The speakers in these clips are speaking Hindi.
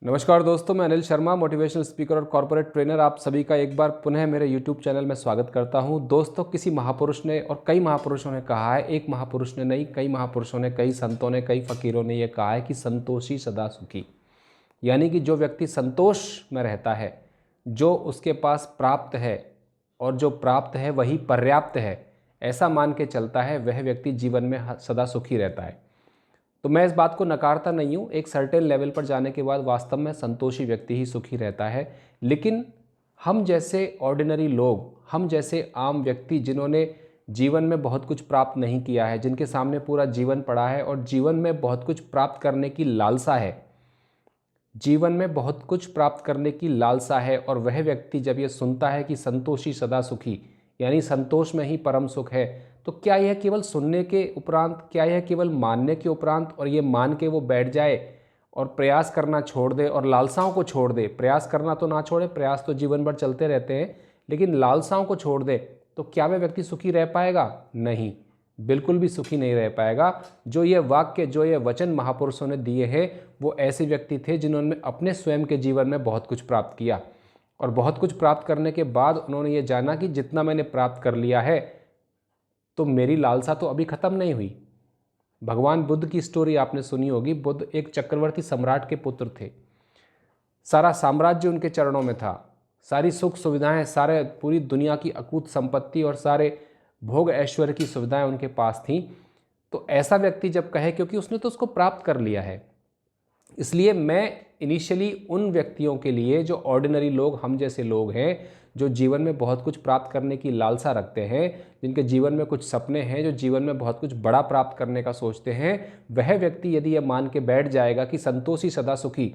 नमस्कार दोस्तों, मैं अनिल शर्मा, मोटिवेशनल स्पीकर और कॉर्पोरेट ट्रेनर। आप सभी का एक बार पुनः मेरे यूट्यूब चैनल में स्वागत करता हूं। दोस्तों, किसी महापुरुष ने और कई महापुरुषों ने कहा है, एक महापुरुष ने नहीं, कई महापुरुषों ने, कई संतों ने, कई फकीरों ने यह कहा है कि संतोषी सदा सुखी। यानी कि जो व्यक्ति संतोष में रहता है, जो उसके पास प्राप्त है और जो प्राप्त है वही पर्याप्त है, ऐसा मान के चलता है, वह व्यक्ति जीवन में सदा सुखी रहता है। तो मैं इस बात को नकारता नहीं हूँ। एक सर्टेन लेवल पर जाने के बाद वास्तव में संतोषी व्यक्ति ही सुखी रहता है। लेकिन हम जैसे ऑर्डिनरी लोग, हम जैसे आम व्यक्ति जिन्होंने जीवन में बहुत कुछ प्राप्त नहीं किया है, जिनके सामने पूरा जीवन पड़ा है और जीवन में बहुत कुछ प्राप्त करने की लालसा है, जीवन में बहुत कुछ प्राप्त करने की लालसा है, और वह व्यक्ति जब ये सुनता है कि संतोषी सदा सुखी, यानी संतोष में ही परम सुख है, तो क्या यह केवल सुनने के उपरांत, क्या यह केवल मानने के उपरांत और ये मान के वो बैठ जाए और प्रयास करना छोड़ दे और लालसाओं को छोड़ दे? प्रयास करना तो ना छोड़े, प्रयास तो जीवन भर चलते रहते हैं, लेकिन लालसाओं को छोड़ दे तो क्या वह व्यक्ति सुखी रह पाएगा? नहीं, बिल्कुल भी सुखी नहीं रह पाएगा। जो ये वाक्य, जो ये वचन महापुरुषों ने दिए हैं, वो ऐसे व्यक्ति थे जिन्होंने अपने स्वयं के जीवन में बहुत कुछ प्राप्त किया, और बहुत कुछ प्राप्त करने के बाद उन्होंने ये जाना कि जितना मैंने प्राप्त कर लिया है तो मेरी लालसा तो अभी ख़त्म नहीं हुई। भगवान बुद्ध की स्टोरी आपने सुनी होगी। बुद्ध एक चक्रवर्ती सम्राट के पुत्र थे। सारा साम्राज्य उनके चरणों में था, सारी सुख सुविधाएं, सारे पूरी दुनिया की अकूत संपत्ति और सारे भोग ऐश्वर्य की सुविधाएं उनके पास थीं। तो ऐसा व्यक्ति जब कहे, क्योंकि उसने तो उसको प्राप्त कर लिया है, इसलिए मैं इनिशियली उन व्यक्तियों के लिए, जो ऑर्डिनरी लोग, हम जैसे लोग हैं, जो जीवन में बहुत कुछ प्राप्त करने की लालसा रखते हैं, जिनके जीवन में कुछ सपने हैं, जो जीवन में बहुत कुछ बड़ा प्राप्त करने का सोचते हैं, वह व्यक्ति यदि यह मान के बैठ जाएगा कि संतोषी सदा सुखी,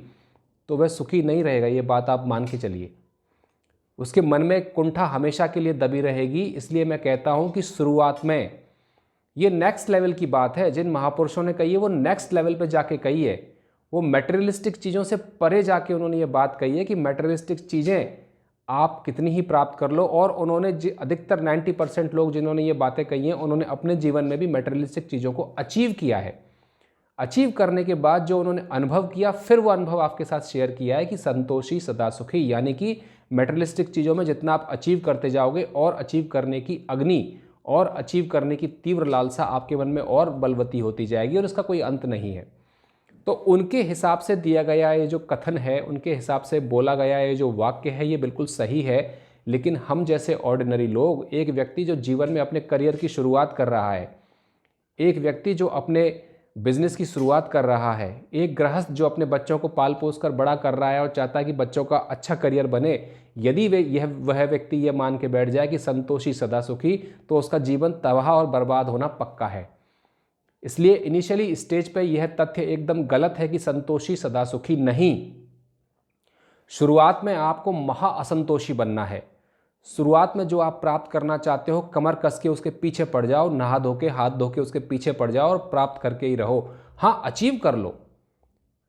तो वह सुखी नहीं रहेगा। ये बात आप मान के चलिए। उसके मन में कुंठा हमेशा के लिए दबी रहेगी। इसलिए मैं कहता हूँ कि शुरुआत में ये नेक्स्ट लेवल की बात है। जिन महापुरुषों ने कही है वो नेक्स्ट लेवल पे जाके कही है। वो मैटेरियलिस्टिक चीज़ों से परे जाके उन्होंने ये बात कही है कि मैटेरियलिस्टिक चीज़ें आप कितनी ही प्राप्त कर लो। और उन्होंने अधिकतर 90% लोग जिन्होंने ये बातें कही हैं, उन्होंने अपने जीवन में भी मैटेरियलिस्टिक चीज़ों को अचीव किया है। अचीव करने के बाद जो उन्होंने अनुभव किया, फिर वो अनुभव आपके साथ शेयर किया है कि संतोषी सदा सुखी। यानी कि मैटेरियलिस्टिक चीज़ों में जितना आप अचीव करते जाओगे, और अचीव करने की अग्नि और अचीव करने की तीव्र लालसा आपके मन में और बलवती होती जाएगी, और इसका कोई अंत नहीं है। तो उनके हिसाब से दिया गया ये जो कथन है, उनके हिसाब से बोला गया ये जो वाक्य है, ये बिल्कुल सही है। लेकिन हम जैसे ऑर्डिनरी लोग, एक व्यक्ति जो जीवन में अपने करियर की शुरुआत कर रहा है, एक व्यक्ति जो अपने बिजनेस की शुरुआत कर रहा है, एक गृहस्थ जो अपने बच्चों को पाल पोस कर बड़ा कर रहा है और चाहता है कि बच्चों का अच्छा करियर बने, यदि वह व्यक्ति ये मान के बैठ जाए कि संतोषी सदा सुखी, तो उसका जीवन तबाह और बर्बाद होना पक्का है। इसलिए इनिशियली स्टेज पे यह तथ्य एकदम गलत है कि संतोषी सदा सुखी नहीं। शुरुआत में आपको महा असंतोषी बनना है। शुरुआत में जो आप प्राप्त करना चाहते हो, कमर कस के उसके पीछे पड़ जाओ, नहा धो के, हाथ धो के उसके पीछे पड़ जाओ और प्राप्त करके ही रहो। हाँ, अचीव कर लो।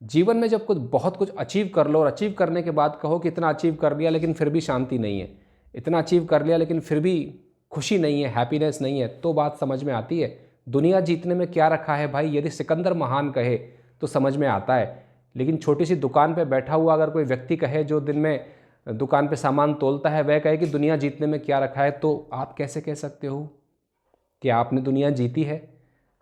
जीवन में जब कुछ बहुत कुछ अचीव कर लो और अचीव करने के बाद कहो कि इतना अचीव कर लिया लेकिन फिर भी शांति नहीं है, इतना अचीव कर लिया लेकिन फिर भी खुशी नहीं है, हैप्पीनेस नहीं है, तो बात समझ में आती है। दुनिया जीतने में क्या रखा है भाई? यदि सिकंदर महान कहे तो समझ में आता है, लेकिन छोटी सी दुकान पे बैठा हुआ अगर कोई व्यक्ति कहे, जो दिन में दुकान पे सामान तोलता है, वह कहे कि दुनिया जीतने में क्या रखा है, तो आप कैसे कह सकते हो कि आपने दुनिया जीती है?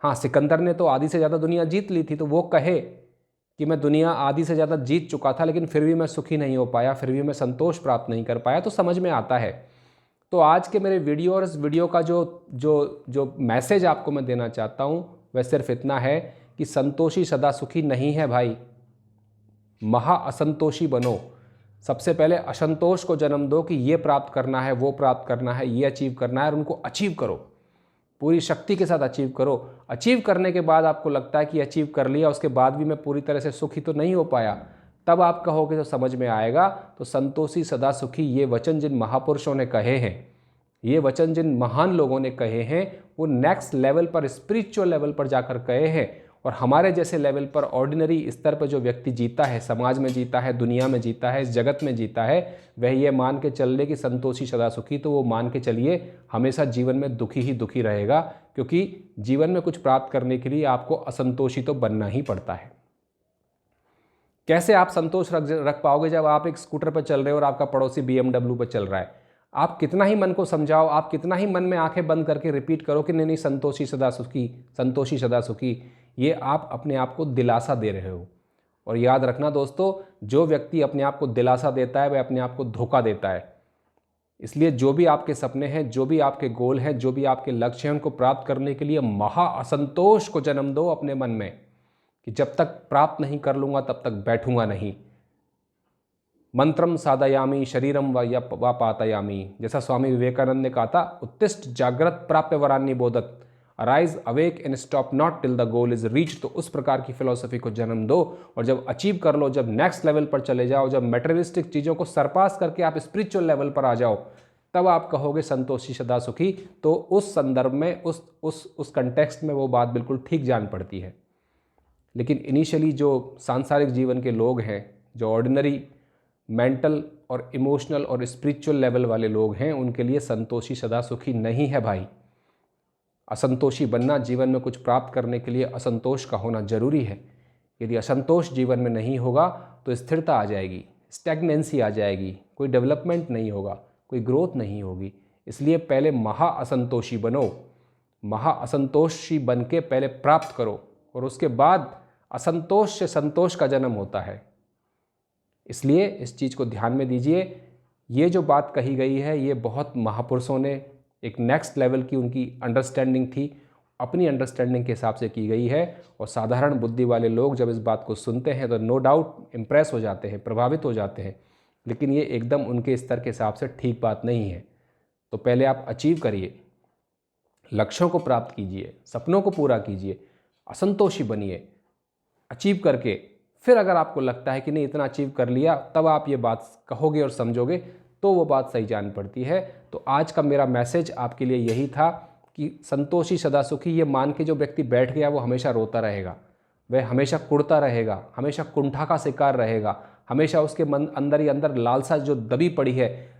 हाँ, सिकंदर ने तो आधी से ज़्यादा दुनिया जीत ली थी, तो वो कहे कि मैं दुनिया आधी से ज़्यादा जीत चुका था लेकिन फिर भी मैं सुखी नहीं हो पाया, फिर भी मैं संतोष प्राप्त नहीं कर पाया, तो समझ में आता है। तो आज के मेरे वीडियो और इस वीडियो का जो मैसेज आपको मैं देना चाहता हूँ, वह सिर्फ इतना है कि संतोषी सदा सुखी नहीं है भाई, महा असंतोषी बनो। सबसे पहले असंतोष को जन्म दो कि ये प्राप्त करना है, वो प्राप्त करना है, ये अचीव करना है, और उनको अचीव करो, पूरी शक्ति के साथ अचीव करो। अचीव करने के बाद आपको लगता है कि अचीव कर लिया, उसके बाद भी मैं पूरी तरह से सुखी तो नहीं हो पाया, तब आप कहोगे तो समझ में आएगा। तो संतोषी सदा सुखी, ये वचन जिन महापुरुषों ने कहे हैं, ये वचन जिन महान लोगों ने कहे हैं, वो नेक्स्ट लेवल पर, स्पिरिचुअल लेवल पर जाकर कहे हैं। और हमारे जैसे लेवल पर, ऑर्डिनरी स्तर पर जो व्यक्ति जीता है, समाज में जीता है, दुनिया में जीता है, इस जगत में जीता है, वह ये मान के चल ले कि संतोषी सदा सुखी, तो वो मान के चलिए हमेशा जीवन में दुखी ही दुखी रहेगा, क्योंकि जीवन में कुछ प्राप्त करने के लिए आपको असंतोषी तो बनना ही पड़ता है। कैसे आप संतोष रख पाओगे जब आप एक स्कूटर पर चल रहे हो और आपका पड़ोसी BMW पर चल रहा है? आप कितना ही मन को समझाओ, आप कितना ही मन में आंखें बंद करके रिपीट करो कि नहीं नहीं संतोषी सदा सुखी, संतोषी सदा सुखी, ये आप अपने आप को दिलासा दे रहे हो। और याद रखना दोस्तों, जो व्यक्ति अपने आप को दिलासा देता है वह अपने आप को धोखा देता है। इसलिए जो भी आपके सपने हैं, जो भी आपके गोल हैं, जो भी आपके लक्ष्य हैं, उनको प्राप्त करने के लिए महा असंतोष को जन्म दो अपने मन में कि जब तक प्राप्त नहीं कर लूँगा तब तक बैठूंगा नहीं। मंत्रम साधयामी शरीरम व पातयामी, जैसा स्वामी विवेकानंद ने कहा था, उत्तिष्ठ जागृत प्राप्य वरान्य बोधत, arise awake and stop not till the goal is reach. तो उस प्रकार की फिलॉसफी को जन्म दो और जब अचीव कर लो, जब नेक्स्ट लेवल पर चले जाओ, जब मेटेरियलिस्टिक चीज़ों को सरपास करके आप स्पिरिचुअल लेवल पर आ जाओ, तब आप कहोगे संतोषी सदा सुखी। तो उस संदर्भ में, उस कंटेक्स्ट में वो बात बिल्कुल ठीक जान पड़ती है। लेकिन इनिशियली जो सांसारिक जीवन के लोग हैं, जो ऑर्डिनरी मेंटल और इमोशनल और स्पिरिचुअल लेवल वाले लोग हैं, उनके लिए संतोषी सदा सुखी नहीं है भाई। असंतोषी बनना, जीवन में कुछ प्राप्त करने के लिए असंतोष का होना जरूरी है। यदि असंतोष जीवन में नहीं होगा तो स्थिरता आ जाएगी, स्टैग्नेंसी आ जाएगी, कोई डेवलपमेंट नहीं होगा, कोई ग्रोथ नहीं होगी। इसलिए पहले महा असंतोषी बनो, महा असंतोषी बन के पहले प्राप्त करो और उसके बाद असंतोष से संतोष का जन्म होता है। इसलिए इस चीज़ को ध्यान में दीजिए। ये जो बात कही गई है ये बहुत महापुरुषों ने, एक नेक्स्ट लेवल की उनकी अंडरस्टैंडिंग थी, अपनी अंडरस्टैंडिंग के हिसाब से की गई है। और साधारण बुद्धि वाले लोग जब इस बात को सुनते हैं तो नो डाउट इम्प्रेस हो जाते हैं, प्रभावित हो जाते हैं, लेकिन ये एकदम उनके स्तर के हिसाब से ठीक बात नहीं है। तो पहले आप अचीव करिए, लक्ष्यों को प्राप्त कीजिए, सपनों को पूरा कीजिए, असंतोषी बनिए। अचीव करके फिर अगर आपको लगता है कि नहीं इतना अचीव कर लिया, तब आप ये बात कहोगे और समझोगे तो वो बात सही जान पड़ती है। तो आज का मेरा मैसेज आपके लिए यही था कि संतोषी सदा सुखी ये मान के जो व्यक्ति बैठ गया वो हमेशा रोता रहेगा, वह हमेशा कुढ़ता रहेगा, हमेशा कुंठा का शिकार रहेगा, हमेशा उसके मन अंदर ही अंदर लालसा जो दबी पड़ी है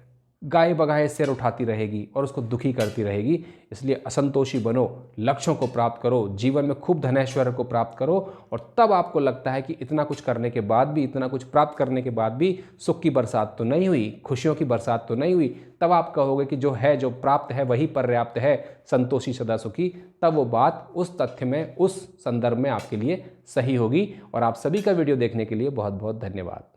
गाय बगाए सिर उठाती रहेगी और उसको दुखी करती रहेगी। इसलिए असंतोषी बनो, लक्ष्यों को प्राप्त करो, जीवन में खूब धनैश्वर्य को प्राप्त करो और तब आपको लगता है कि इतना कुछ करने के बाद भी, इतना कुछ प्राप्त करने के बाद भी सुख की बरसात तो नहीं हुई, खुशियों की बरसात तो नहीं हुई, तब आप कहोगे कि जो है, जो प्राप्त है वही पर्याप्त है, संतोषी सदा सुखी। तब वो बात उस तथ्य में, उस संदर्भ में आपके लिए सही होगी। और आप सभी का वीडियो देखने के लिए बहुत बहुत धन्यवाद।